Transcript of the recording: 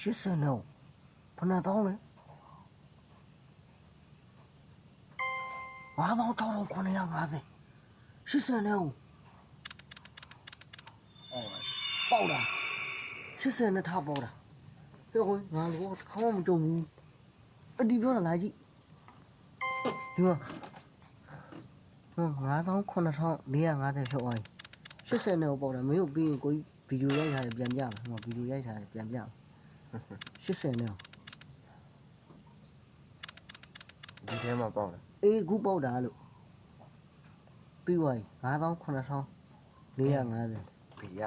80နဲ့ဘယ်နဲ့တောင်းလဲ5650 80နဲ့ပေါက်တာ80နဲ့ထားပေါက်တာဟဲ့ကွငါတော့ခေါင်းမကြုံဘူးအဒီပြောတာလာကြည့်ဒီမှာ9000 9450ဖြုတ်သွားပြီ80နဲ့ပေါက်တာမင်းတို့ပြီးရင်ကိုကြီးဗီဒီယိုရိုက်ထားတယ်ပြန်ပြမယ်ဟိုဗီဒီယိုရိုက်ထားတယ်ပြန်ပြမယ်80နဲ့ဒီထဲမှာပေါက်တယ် အေးခုပေါက်တာလို့ပြီးသွားပြီ9000 9450 ဘေးရ